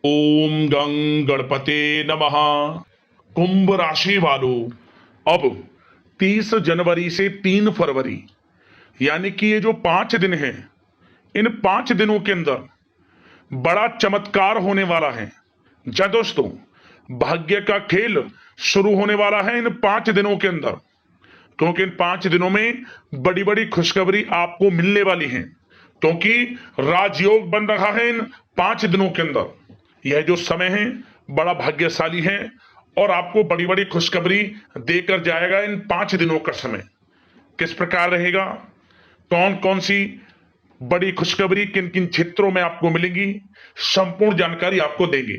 ओम गं गणपते नमः। कुंभ राशि वालों, अब 30 जनवरी से 3 फरवरी यानी कि ये जो 5 दिन हैं, इन 5 दिनों के अंदर बड़ा चमत्कार होने वाला है। जी दोस्तों, भाग्य का खेल शुरू होने वाला है इन 5 दिनों के अंदर, क्योंकि इन 5 दिनों में बड़ी बड़ी खुशखबरी आपको मिलने वाली है, क्योंकि राजयोग बन रहा है इन 5 दिनों के अंदर। यह जो समय है बड़ा भाग्यशाली है और आपको बड़ी बड़ी खुशखबरी देकर जाएगा। इन 5 दिनों का समय किस प्रकार रहेगा, कौन कौन सी बड़ी खुशखबरी किन किन क्षेत्रों में आपको मिलेंगी, संपूर्ण जानकारी आपको देंगे।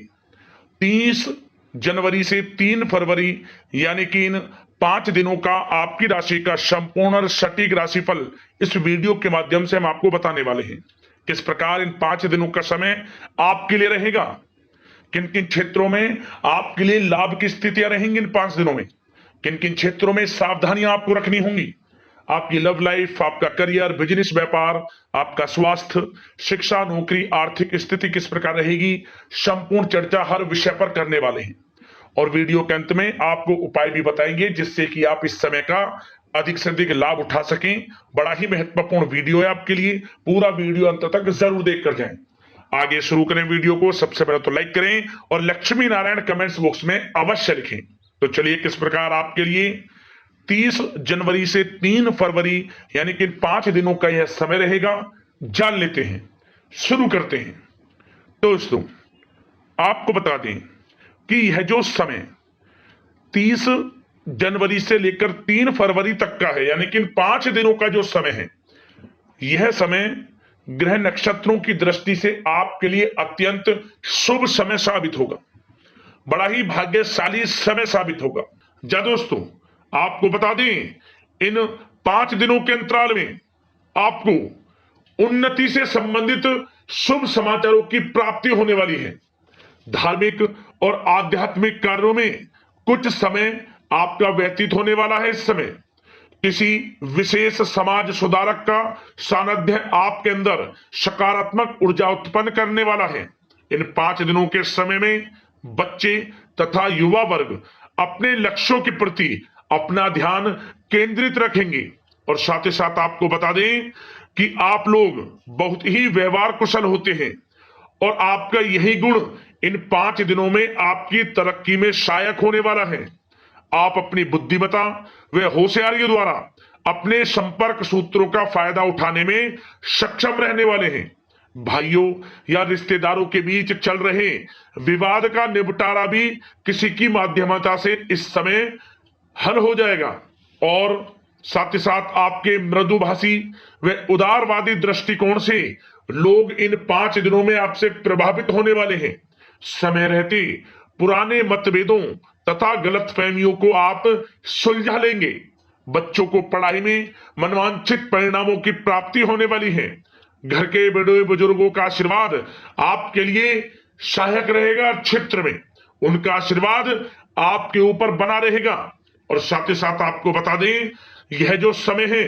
30 जनवरी से 3 फरवरी यानी कि इन 5 दिनों का आपकी राशि का संपूर्ण और सटीक राशिफल इस वीडियो के माध्यम से हम आपको बताने वाले हैं। किस प्रकार इन 5 दिनों का समय आपके लिए रहेगा, किन किन क्षेत्रों में आपके लिए लाभ की स्थितियां रहेंगी इन 5 दिनों में, किन किन क्षेत्रों में सावधानियां आपको रखनी होंगी। आपकी लव लाइफ, आपका करियर, बिजनेस, व्यापार, आपका स्वास्थ्य, शिक्षा, नौकरी, आर्थिक स्थिति किस प्रकार रहेगी, संपूर्ण चर्चा हर विषय पर करने वाले हैं। और वीडियो के अंत में आपको उपाय भी बताएंगे जिससे कि आप इस समय का अधिक से अधिक लाभ उठा सकें। बड़ा ही महत्वपूर्ण वीडियो है आपके लिए, पूरा वीडियो अंत तक जरूर देखकर जाएं। आगे शुरू करें वीडियो को। सबसे पहले तो लाइक करें और लक्ष्मी नारायण कमेंट्स बॉक्स में अवश्य लिखें। तो चलिए किस प्रकार आपके लिए 30 जनवरी से 3 फरवरी यानी कि 5 दिनों का यह समय रहेगा, जान लेते हैं, शुरू करते हैं। दोस्तों, आपको बता दें कि यह जो समय 30 जनवरी से लेकर 3 फरवरी तक का है, यानी कि इन 5 दिनों का जो समय है, यह समय ग्रह नक्षत्रों की दृष्टि से आपके लिए अत्यंत शुभ समय साबित होगा, बड़ा ही भाग्यशाली समय साबित होगा। जा दोस्तों, आपको बता दें, इन 5 दिनों के अंतराल में आपको उन्नति से संबंधित शुभ समाचारों की प्राप्ति होने वाली है। धार्मिक और आध्यात्मिक कार्यों में कुछ समय आपका व्यतीत होने वाला है। इस समय किसी विशेष समाज सुधारक का सानिध्य आपके अंदर सकारात्मक ऊर्जा उत्पन्न करने वाला है। इन 5 दिनों के समय में बच्चे तथा युवा वर्ग अपने लक्ष्यों के प्रति अपना ध्यान केंद्रित रखेंगे। और साथ ही साथ आपको बता दें कि आप लोग बहुत ही व्यवहार कुशल होते हैं और आपका यही गुण इन 5 दिनों में आपकी तरक्की में सहायक होने वाला है। आप अपनी बुद्धिमत्ता व होशियारी द्वारा अपने संपर्क सूत्रों का फायदा उठाने में सक्षम रहने वाले हैं। भाइयों या रिश्तेदारों के बीच चल रहे विवाद का निपटारा भी किसी की माध्यमता से इस समय हल हो जाएगा। और साथ ही साथ आपके मृदुभाषी व उदारवादी दृष्टिकोण से लोग इन 5 दिनों में आपसे प्रभावित होने वाले हैं। समय रहते पुराने मतभेदों तथा गलतफहमियों को आप सुलझा लेंगे। बच्चों को पढ़ाई में मनवांछित परिणामों की प्राप्ति होने वाली है। घर के बड़े बुजुर्गों का आशीर्वाद आपके लिए सहायक रहेगा। क्षेत्र में उनका आशीर्वाद आपके ऊपर बना रहेगा। और साथ ही साथ आपको बता दें, यह जो समय है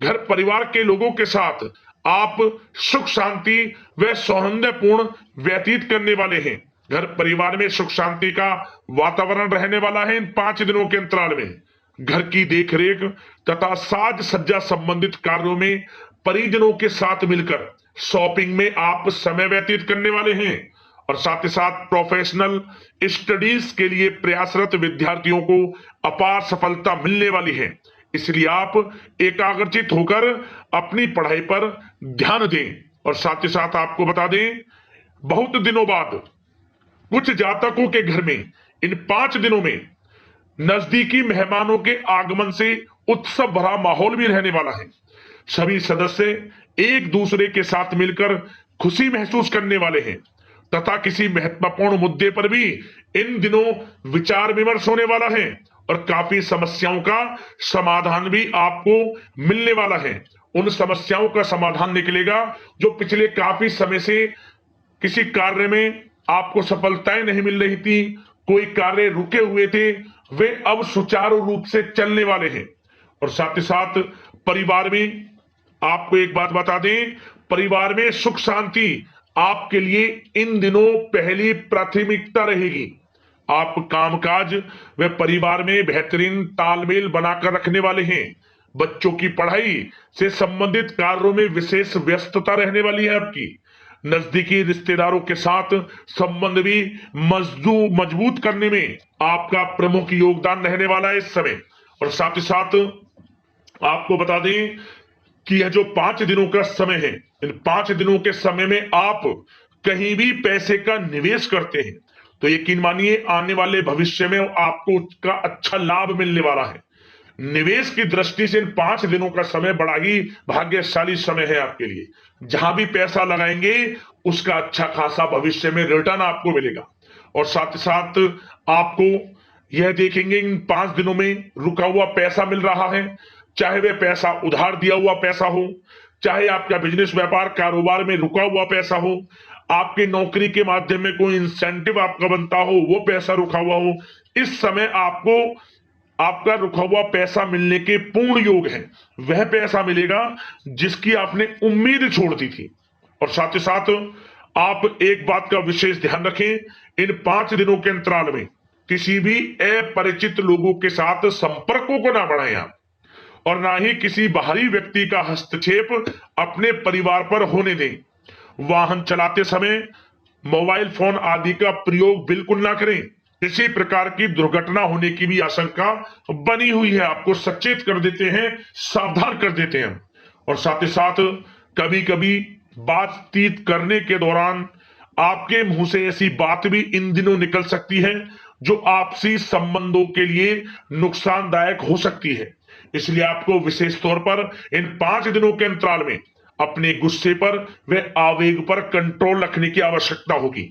घर परिवार के लोगों के साथ आप सुख शांति व सौहार्दपूर्ण व्यतीत करने वाले हैं। घर परिवार में सुख शांति का वातावरण रहने वाला है। इन 5 दिनों के अंतराल में घर की देखरेख तथा साज सज्जा संबंधित कार्यों में परिजनों के साथ मिलकर शॉपिंग में आप समय व्यतीत करने वाले हैं। और साथ ही साथ प्रोफेशनल स्टडीज के लिए प्रयासरत विद्यार्थियों को अपार सफलता मिलने वाली है। इसलिए आप एकाग्रचित होकर अपनी पढ़ाई पर ध्यान दें। और साथ ही साथ आपको बता दें, बहुत दिनों बाद कुछ जातकों के घर में इन 5 दिनों में नजदीकी मेहमानों के आगमन से उत्सव भरा माहौल भी रहने वाला है। सभी सदस्य एक दूसरे के साथ मिलकर खुशी महसूस करने वाले हैं तथा किसी महत्वपूर्ण मुद्दे पर भी इन दिनों विचार विमर्श होने वाला है और काफी समस्याओं का समाधान भी आपको मिलने वाला है। उन समस्याओं का समाधान निकलेगा जो पिछले काफी समय से किसी कार्य में आपको सफलताएं नहीं मिल रही थी, कोई कार्य रुके हुए थे, वे अब सुचारू रूप से चलने वाले हैं। और साथ ही साथ परिवार में आपको एक बात बता दें, परिवार में सुख शांति आपके लिए इन दिनों पहली प्राथमिकता रहेगी। आप कामकाज व परिवार में बेहतरीन तालमेल बनाकर रखने वाले हैं। बच्चों की पढ़ाई से संबंधित कार्यों में विशेष व्यस्तता रहने वाली है आपकी। नजदीकी रिश्तेदारों के साथ संबंध भी मजबूत करने में आपका प्रमुख योगदान रहने वाला है इस समय। और साथ ही साथ आपको बता दें कि यह जो 5 दिनों का समय है, इन 5 दिनों के समय में आप कहीं भी पैसे का निवेश करते हैं तो यकीन मानिए आने वाले भविष्य में आपको उसका अच्छा लाभ मिलने वाला है। निवेश की दृष्टि से इन 5 दिनों का समय बड़ा ही भाग्यशाली समय है आपके लिए। जहां भी पैसा लगाएंगे उसका अच्छा खासा भविष्य में रिटर्न आपको मिलेगा। और साथ ही साथ आपको यह देखेंगे इन 5 दिनों में रुका हुआ पैसा मिल रहा है, चाहे वह पैसा उधार दिया हुआ पैसा हो, चाहे आपका बिजनेस व्यापार कारोबार में रुका हुआ पैसा हो, आपकी नौकरी के माध्यम में कोई इंसेंटिव आपका बनता हो वो पैसा रुका हुआ हो। इस समय आपको आपका रुका हुआ पैसा मिलने के पूर्ण योग है। वह पैसा मिलेगा जिसकी आपने उम्मीद छोड़ दी थी। और साथ ही साथ आप एक बात का विशेष ध्यान रखें, इन 5 दिनों के अंतराल में किसी भी अपरिचित लोगों के साथ संपर्कों को ना बढ़ाएं आप, और ना ही किसी बाहरी व्यक्ति का हस्तक्षेप अपने परिवार पर होने दें। वाहन चलाते समय मोबाइल फोन आदि का प्रयोग बिल्कुल ना करें। किसी प्रकार की दुर्घटना होने की भी आशंका बनी हुई है, आपको सचेत कर देते हैं, सावधान कर देते हैं। और साथ ही साथ कभी कभी बातचीत करने के दौरान आपके मुंह से ऐसी बात भी इन दिनों निकल सकती है जो आपसी संबंधों के लिए नुकसानदायक हो सकती है। इसलिए आपको विशेष तौर पर इन 5 दिनों के अंतराल में अपने गुस्से पर व आवेग पर कंट्रोल रखने की आवश्यकता होगी।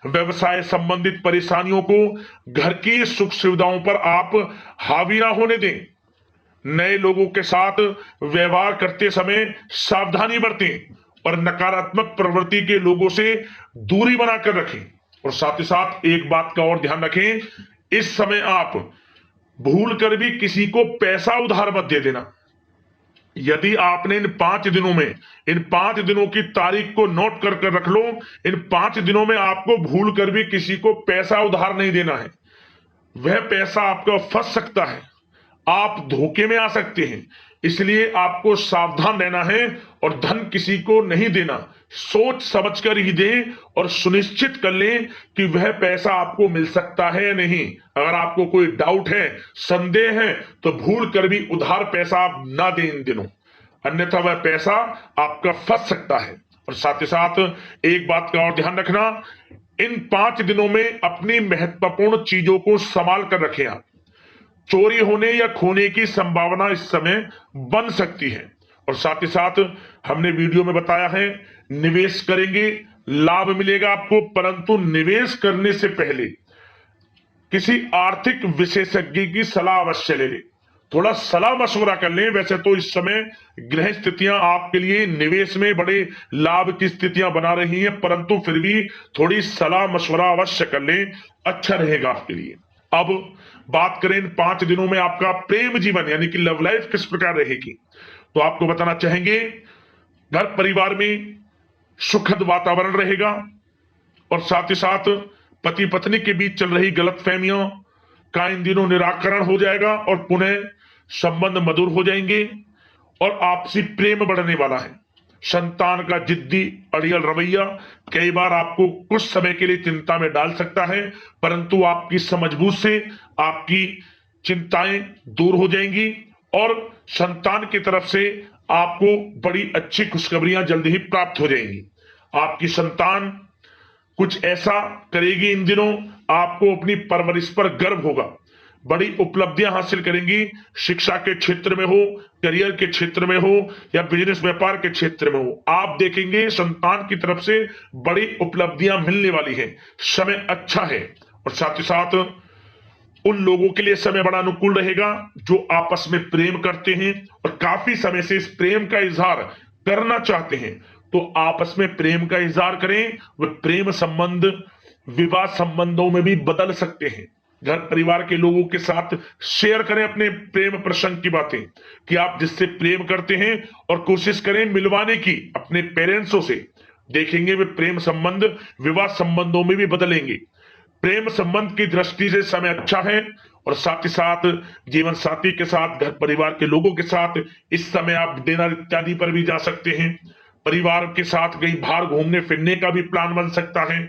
व्यवसाय संबंधित परेशानियों को घर की सुख सुविधाओं पर आप हावी ना होने दें। नए लोगों के साथ व्यवहार करते समय सावधानी बरतें और नकारात्मक प्रवृत्ति के लोगों से दूरी बनाकर रखें। और साथ ही साथ एक बात का और ध्यान रखें, इस समय आप भूल कर भी किसी को पैसा उधार मत दे देना। यदि आपने इन 5 दिनों में इन 5 दिनों की तारीख को नोट कर रख लो, इन 5 दिनों में आपको भूल कर भी किसी को पैसा उधार नहीं देना है। वह पैसा आपका फंस सकता है, आप धोखे में आ सकते हैं। इसलिए आपको सावधान रहना है और धन किसी को नहीं देना। सोच समझ कर ही दें और सुनिश्चित कर लें कि वह पैसा आपको मिल सकता है या नहीं। अगर आपको कोई डाउट है, संदेह है, तो भूल कर भी उधार पैसा आप ना दें इन दिनों, अन्यथा वह पैसा आपका फंस सकता है। और साथ ही साथ एक बात का और ध्यान रखना, इन 5 दिनों में अपनी महत्वपूर्ण चीजों को संभाल कर रखें आप। चोरी होने या खोने की संभावना इस समय बन सकती है। और साथ ही साथ हमने वीडियो में बताया है, निवेश करेंगे लाभ मिलेगा आपको, परंतु निवेश करने से पहले किसी आर्थिक विशेषज्ञ की सलाह अवश्य ले लें, थोड़ा सलाह मशवरा कर लें। वैसे तो इस समय ग्रह स्थितियां आपके लिए निवेश में बड़े लाभ की स्थितियां बना रही हैं, परंतु फिर भी थोड़ी सलाह मशवरा अवश्य कर लें, अच्छा रहेगा आपके लिए। अब बात करें इन 5 दिनों में आपका प्रेम जीवन यानी कि लव लाइफ किस प्रकार रहेगी, तो आपको बताना चाहेंगे घर परिवार में सुखद वातावरण रहेगा। और साथ ही साथ पति पत्नी के बीच चल रही गलतफहमियों का इन दिनों निराकरण हो जाएगा और पुनः संबंध मधुर हो जाएंगे और आपसी प्रेम बढ़ने वाला है। संतान का जिद्दी अड़ियल रवैया कई बार आपको कुछ समय के लिए चिंता में डाल सकता है, परंतु आपकी समझबूझ से आपकी चिंताएं दूर हो जाएंगी और संतान की तरफ से आपको बड़ी अच्छी खुशखबरियां जल्दी ही प्राप्त हो जाएंगी। आपकी संतान कुछ ऐसा करेगी इन दिनों, आपको अपनी परवरिश पर गर्व होगा। बड़ी उपलब्धियां हासिल करेंगी, शिक्षा के क्षेत्र में हो, करियर के क्षेत्र में हो या बिजनेस व्यापार के क्षेत्र में हो, आप देखेंगे संतान की तरफ से बड़ी उपलब्धियां मिलने वाली है। समय अच्छा है। और साथ ही साथ उन लोगों के लिए समय बड़ा अनुकूल रहेगा जो आपस में प्रेम करते हैं और काफी समय से इस प्रेम का इजहार करना चाहते हैं, तो आपस में प्रेम का इजहार करें। वह प्रेम संबंध विवाह संबंधों में भी बदल सकते हैं। घर परिवार के लोगों के साथ शेयर करें अपने प्रेम प्रसंग की बातें कि आप जिससे प्रेम करते हैं और कोशिश करें मिलवाने की अपने पेरेंट्सों से, देखेंगे वे प्रेम संबंध विवाह संबंधों में भी बदलेंगे। प्रेम संबंध की दृष्टि से समय अच्छा है और साथ ही साथ जीवन साथी के साथ, घर परिवार के लोगों के साथ इस समय आप डिनर इत्यादि पर भी जा सकते हैं। परिवार के साथ कहीं बाहर घूमने फिरने का भी प्लान बन सकता है।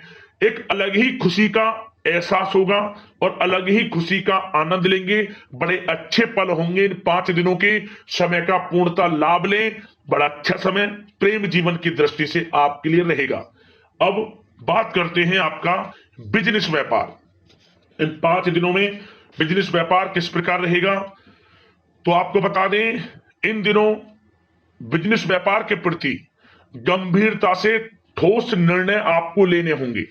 एक अलग ही खुशी का एहसास होगा और अलग ही खुशी का आनंद लेंगे। बड़े अच्छे पल होंगे इन 5 दिनों के, समय का पूर्णता लाभ लें। बड़ा अच्छा समय प्रेम जीवन की दृष्टि से आपके लिए रहेगा। अब बात करते हैं आपका बिजनेस व्यापार। इन 5 दिनों में बिजनेस व्यापार किस प्रकार रहेगा, तो आपको बता दें, इन दिनों बिजनेस व्यापार के प्रति गंभीरता से ठोस निर्णय आपको लेने होंगे।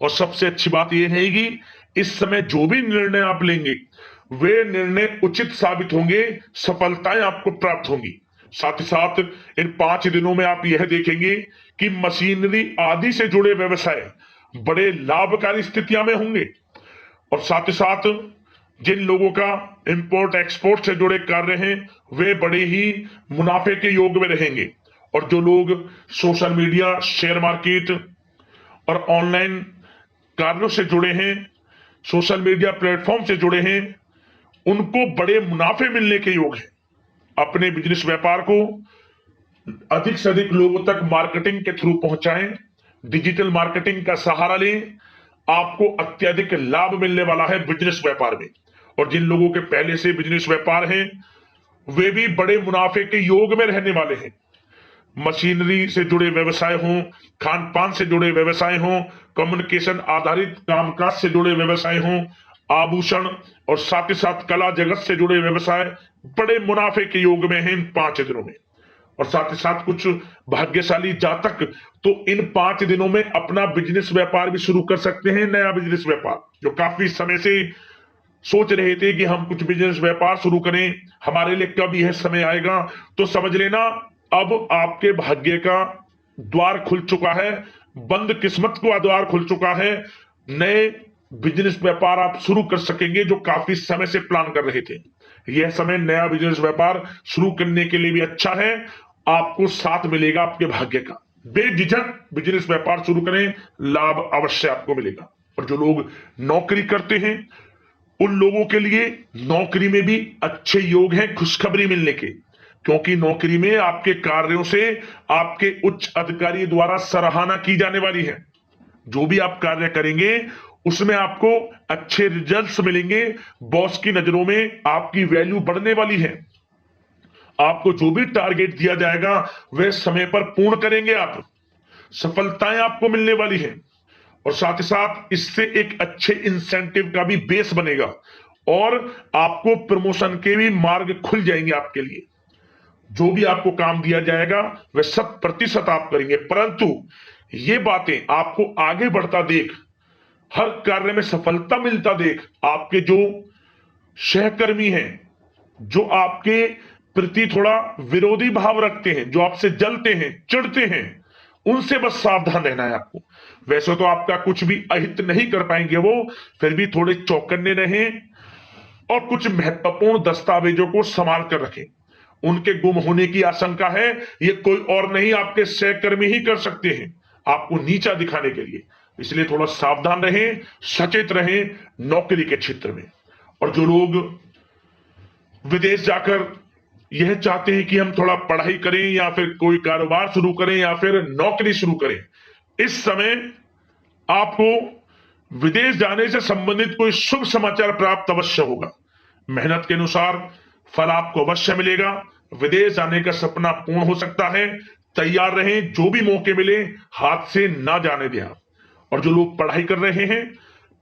और सबसे अच्छी बात यह रहेगी, इस समय जो भी निर्णय आप लेंगे वे निर्णय उचित साबित होंगे, सफलताएं आपको प्राप्त होंगी। साथ ही साथ इन 5 दिनों में आप यह देखेंगे कि मशीनरी आदि से जुड़े व्यवसाय बड़े लाभकारी स्थितियां में होंगे। और साथ ही साथ जिन लोगों का इंपोर्ट एक्सपोर्ट से जुड़े कार्य हैं वे बड़े ही मुनाफे के योग में रहेंगे। और जो लोग सोशल मीडिया, शेयर मार्केट और ऑनलाइन कार्यों से जुड़े हैं, सोशल मीडिया प्लेटफॉर्म से जुड़े हैं, उनको बड़े मुनाफे मिलने के योग हैं। अपने बिजनेस व्यापार को अधिक से अधिक लोगों तक मार्केटिंग के थ्रू पहुंचाएं, डिजिटल मार्केटिंग का सहारा लें। आपको अत्यधिक लाभ मिलने वाला है बिजनेस व्यापार में। और जिन लोगों के पहले से बिजनेस व्यापार है वे भी बड़े मुनाफे के योग में रहने वाले हैं। मशीनरी से जुड़े व्यवसाय हों, खान पान से जुड़े व्यवसाय हों, कम्युनिकेशन आधारित कामकाज से जुड़े व्यवसाय हों, आभूषण और साथ ही साथ कला जगत से जुड़े व्यवसाय बड़े मुनाफे के योग में हैं इन 5 दिनों में। और साथ ही साथ कुछ भाग्यशाली जातक तो इन 5 दिनों में अपना बिजनेस व्यापार भी शुरू कर सकते हैं। नया बिजनेस व्यापार जो काफी समय से सोच रहे थे कि हम कुछ बिजनेस व्यापार शुरू करें, हमारे लिए कब यह समय आएगा, तो समझ लेना अब आपके भाग्य का द्वार खुल चुका है, बंद किस्मत का द्वार खुल चुका है। नए बिजनेस व्यापार आप शुरू कर सकेंगे जो काफी समय से प्लान कर रहे थे। यह समय नया बिजनेस व्यापार शुरू करने के लिए भी अच्छा है। आपको साथ मिलेगा आपके भाग्य का। बेझिझक बिजनेस व्यापार शुरू करें, लाभ अवश्य आपको मिलेगा। और जो लोग नौकरी करते हैं उन लोगों के लिए नौकरी में भी अच्छे योग हैं खुशखबरी मिलने के, क्योंकि नौकरी में आपके कार्यों से आपके उच्च अधिकारी द्वारा सराहना की जाने वाली है। जो भी आप कार्य करेंगे उसमें आपको अच्छे रिजल्ट्स मिलेंगे। बॉस की नजरों में आपकी वैल्यू बढ़ने वाली है। आपको जो भी टारगेट दिया जाएगा वह समय पर पूर्ण करेंगे आप, सफलताएं आपको मिलने वाली है। और साथ ही साथ इससे एक अच्छे इंसेंटिव का भी बेस बनेगा और आपको प्रमोशन के भी मार्ग खुल जाएंगे आपके लिए। जो भी आपको काम दिया जाएगा वह 100% आप करेंगे। परंतु ये बातें आपको आगे बढ़ता देख, हर कार्य में सफलता मिलता देख, आपके जो सहकर्मी हैं, जो आपके प्रति थोड़ा विरोधी भाव रखते हैं, जो आपसे जलते हैं, चिढ़ते हैं, उनसे बस सावधान रहना है आपको। वैसे तो आपका कुछ भी अहित नहीं कर पाएंगे वो, फिर भी थोड़े चौकन्ने रहें और कुछ महत्वपूर्ण दस्तावेजों को संभाल कर रखें। उनके गुम होने की आशंका है, ये कोई और नहीं आपके सहकर्मी ही कर सकते हैं आपको नीचा दिखाने के लिए। इसलिए थोड़ा सावधान रहें, सचेत रहें नौकरी के क्षेत्र में। और जो लोग विदेश जाकर यह चाहते हैं कि हम थोड़ा पढ़ाई करें या फिर कोई कारोबार शुरू करें या फिर नौकरी शुरू करें, इस समय आपको विदेश जाने से संबंधित कोई शुभ समाचार प्राप्त अवश्य होगा। मेहनत के अनुसार फल आपको अवश्य मिलेगा। विदेश जाने का सपना पूर्ण हो सकता है। तैयार रहें, जो भी मौके मिले हाथ से ना जाने दें आप। और जो लोग पढ़ाई कर रहे हैं,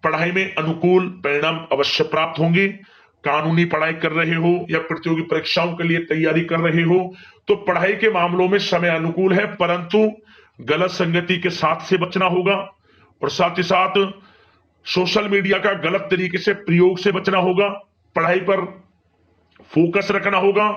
पढ़ाई में अनुकूल परिणाम अवश्य प्राप्त होंगे। कानूनी पढ़ाई कर रहे हो या प्रतियोगी परीक्षाओं के लिए तैयारी कर रहे हो तो पढ़ाई के मामलों में समय अनुकूल है, परंतु गलत संगति के साथ से बचना होगा। और साथ ही साथ सोशल मीडिया का गलत तरीके से प्रयोग से बचना होगा। पढ़ाई पर फोकस रखना होगा।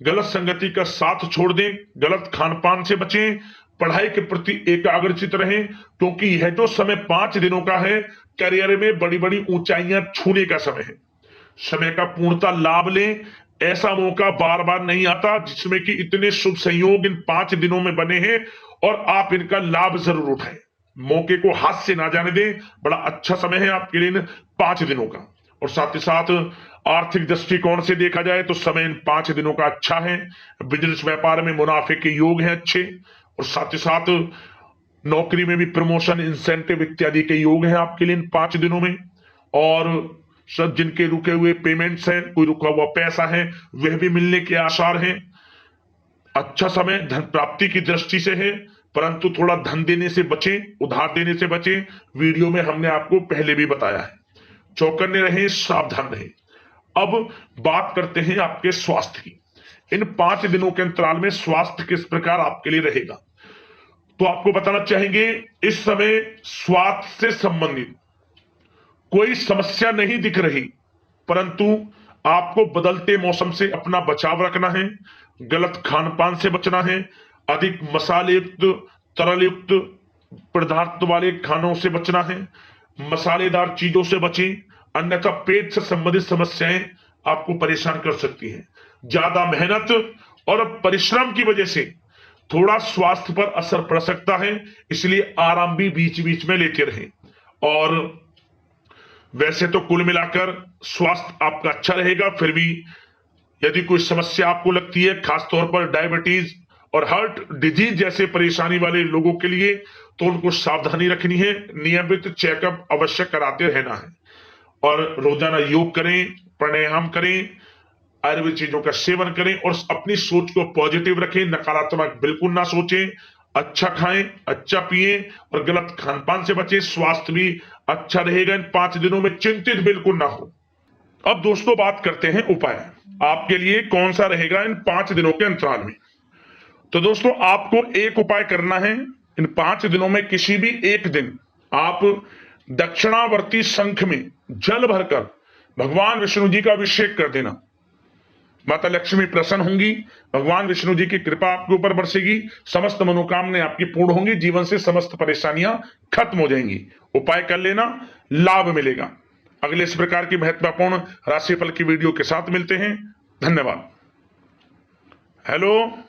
गलत संगति का साथ छोड़ दें, गलत खान पान से बचें, पढ़ाई के प्रति एकाग्रचित रहें, क्योंकि यह जो समय 5 दिनों का है करियर में बड़ी बड़ी ऊंचाइयां छूने का समय है। समय का पूर्णता लाभ लें। ऐसा मौका बार बार नहीं आता जिसमें कि इतने शुभ संयोग इन 5 दिनों में बने हैं और आप इनका लाभ जरूर उठाएं। मौके को हाथ से ना जाने दें। बड़ा अच्छा समय है आपके लिए इन 5 दिनों का। और साथ ही साथ आर्थिक दृष्टिकोण से देखा जाए तो समय इन 5 दिनों का अच्छा है। बिजनेस व्यापार में मुनाफे के योग हैं अच्छे, और साथ ही साथ नौकरी में भी प्रमोशन, इंसेंटिव इत्यादि के योग हैं आपके लिए इन 5 दिनों में। और सब जिनके रुके हुए पेमेंट्स हैं, कोई रुका हुआ पैसा है, वह भी मिलने के आसार हैं। अच्छा समय धन प्राप्ति की दृष्टि से है, परंतु थोड़ा धन देने से बचें, उधार देने से बचें। वीडियो में हमने आपको पहले भी बताया है। चौकन्ने रहें, सावधान रहें। अब बात करते हैं आपके स्वास्थ्य की। इन 5 दिनों के अंतराल में स्वास्थ्य किस प्रकार आपके लिए रहेगा, तो आपको बताना चाहेंगे इस समय स्वास्थ्य से संबंधित कोई समस्या नहीं दिख रही, परंतु आपको बदलते मौसम से अपना बचाव रखना है। गलत खान पान से बचना है। अधिक मसाले युक्त, तरल युक्त पदार्थ वाले खानों से बचना है। मसालेदार चीजों से बचें, अन्यथा पेट से संबंधित समस्याएं आपको परेशान कर सकती हैं। ज्यादा मेहनत और परिश्रम की वजह से थोड़ा स्वास्थ्य पर असर पड़ सकता है, इसलिए आराम भी बीच बीच में लेते रहें। और वैसे तो कुल मिलाकर स्वास्थ्य आपका अच्छा रहेगा, फिर भी यदि कोई समस्या आपको लगती है, खासतौर पर डायबिटीज और हार्ट डिजीज जैसे परेशानी वाले लोगों के लिए, तो उनको सावधानी रखनी है। नियमित चेकअप अवश्य कराते रहना है, और रोजाना योग करें, प्राणायाम करें, आयुर्वेद चीजों का सेवन करें, और अपनी सोच को पॉजिटिव रखें। नकारात्मक बिल्कुल ना सोचें। अच्छा खाएं, अच्छा पिएं, और गलत खान पान से बचें। स्वास्थ्य भी अच्छा रहेगा इन 5 दिनों में, चिंतित बिल्कुल ना हो। अब दोस्तों बात करते हैं उपाय, आपके लिए कौन सा रहेगा इन 5 दिनों के अंतराल में। तो दोस्तों आपको एक उपाय करना है। इन 5 दिनों में किसी भी एक दिन आप दक्षिणावर्ती शंख में जल भरकर भगवान विष्णु जी का अभिषेक कर देना। माता लक्ष्मी प्रसन्न होंगी, भगवान विष्णु जी की कृपा आपके ऊपर बरसेगी, समस्त मनोकामनाएं आपकी पूर्ण होंगी, जीवन से समस्त परेशानियां खत्म हो जाएंगी। उपाय कर लेना, लाभ मिलेगा। अगले इस प्रकार की महत्वपूर्ण राशिफल की वीडियो के साथ मिलते हैं। धन्यवाद। हेलो।